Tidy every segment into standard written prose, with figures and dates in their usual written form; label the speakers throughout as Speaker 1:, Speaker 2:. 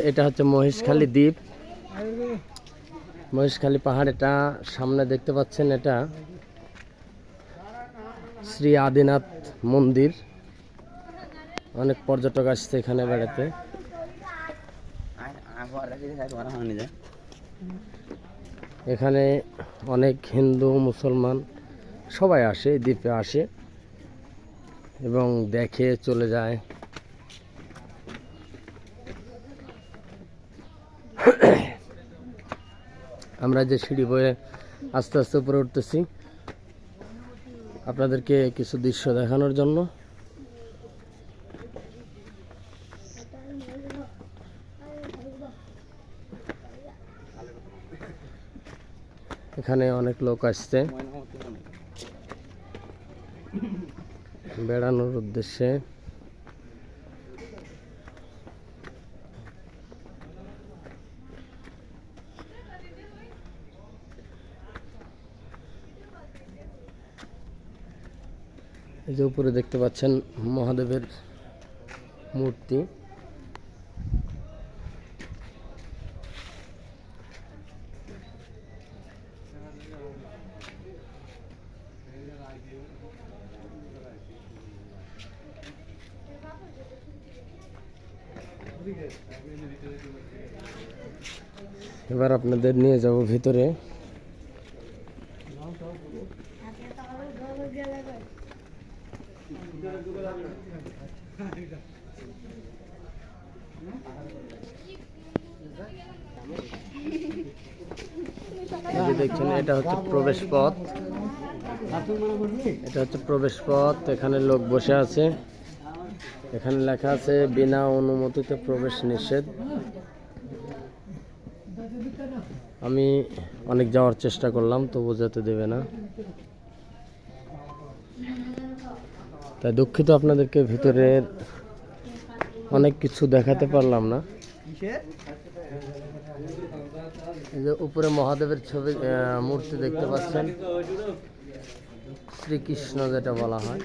Speaker 1: এটা হচ্ছে মহেশখালী দ্বীপ, মহেশখালী পাহাড়। এটা সামনে দেখতে পাচ্ছেন, এটা শ্রী আদিনাথ মন্দির। অনেক পর্যটক আসছে এখানে বেড়াতে। এখানে অনেক হিন্দু মুসলমান সবাই আসে, দ্বীপে আসে এবং দেখে চলে যায়। আমরা যে সিঁড়ি বয়ে আস্তে আস্তে উপরে উঠতেছি আপনাদেরকে কিছু দৃশ্য দেখানোর জন্য। এখানে অনেক লোক আসছে বেড়ানোর উদ্দেশ্যে। এই যে উপরে দেখতে পাচ্ছেন মহাদেবের মূর্তি। এবার আপনাদের নিয়ে যাব ভিতরে। দেখছেন এটা হচ্ছে প্রবেশ পথ, এটা হচ্ছে প্রবেশ পথ। এখানে লোক বসে আছে, এখানে লেখা আছে বিনা অনুমতিতে প্রবেশ নিষেধ। আমি অনেক যাওয়ার চেষ্টা করলাম, তবু যেতে দেবে না। তাই দুঃখিত, আপনাদেরকে ভিতরের অনেক কিছু দেখাতে পারলাম না। এই যে উপরে মহাদেবের ছবি, মূর্তি দেখতে পাচ্ছেন, শ্রীকৃষ্ণ যেটা বলা হয়।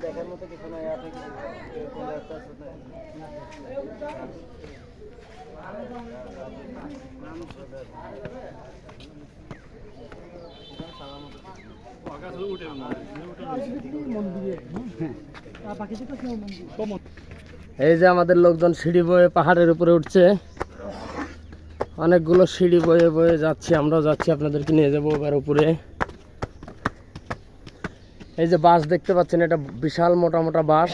Speaker 1: দেখার মতো কিছু নাই। এই যে আমাদের লোকজন সিঁড়ি বয়ে পাহাড়ের উপরে উঠছে, অনেকগুলো সিঁড়ি বয়ে বয়ে যাচ্ছি, আমরাও যাচ্ছি, আপনাদেরকে নিয়ে যাবো এবার উপরে। এই যে বাস দেখতে পাচ্ছেন, এটা বিশাল মোটা মোটা বাস।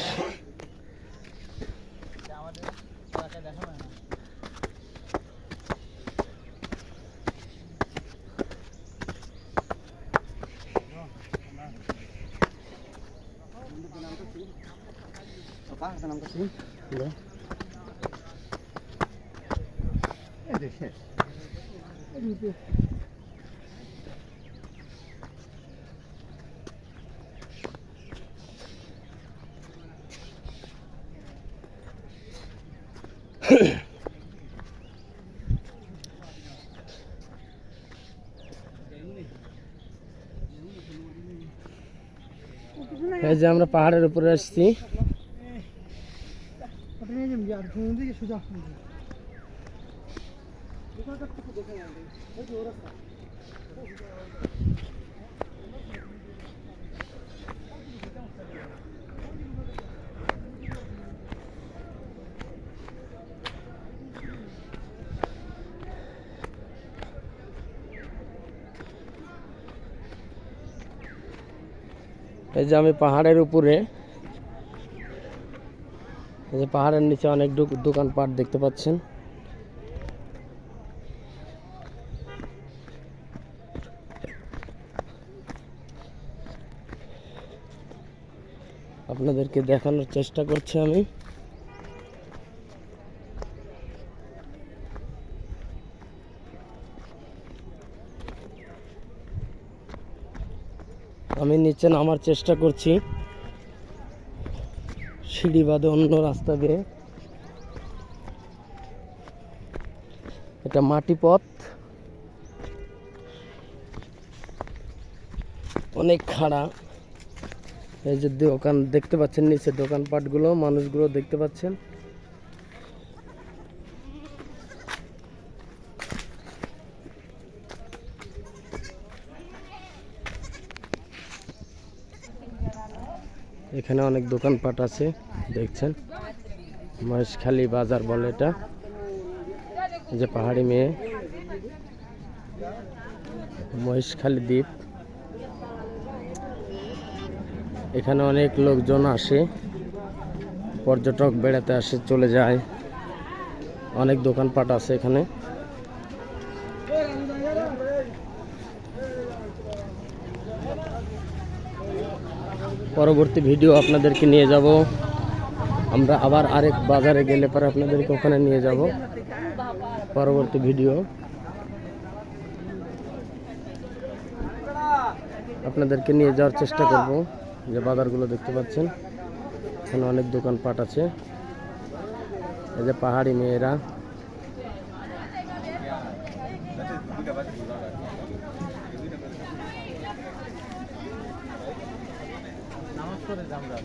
Speaker 1: এই যে আমরা পাহাড়ের উপরে আসছি। এই যে আমি পাহাড়ের উপরে, এই যে পাহাড়ের নিচে অনেক দোকানপাট দেখতে পাচ্ছেন। আপনাদেরকে দেখানোর চেষ্টা করছি আমি। আমি নিচে নামার চেষ্টা করছি সিঁড়ি বাদে অন্য রাস্তা দিয়ে। এটা মাটি পথ, অনেক খাড়া। এই যে দোকান দেখতে পাচ্ছেন, নিচে দোকানপাটগুলো, মানুষগুলো দেখতে পাচ্ছেন। এখানে অনেক দোকানপাট আছে দেখছেন। মহেশখালী বাজার বলে এটা। এই যে পাহাড়ি মেয়ে, মহেশখালী দ্বীপ। এখানে অনেক লোকজন আসে, পর্যটক বেড়াতে আসে, চলে যায়। অনেক দোকানপাট আছে এখানে। পরবর্তী ভিডিও আপনাদেরকে নিয়ে যাব আমরা, আবার আরেক বাজারে গেলে পরে আপনাদেরকে ওখানে নিয়ে যাব। পরবর্তী ভিডিও আপনাদেরকে নিয়ে যাওয়ার চেষ্টা করব। যে বাজারগুলো দেখতে পাচ্ছেন, এখানে অনেক দোকানপাট আছে। এই যে পাহাড়ি মেয়েরা, নামাজ পড়ে আমরা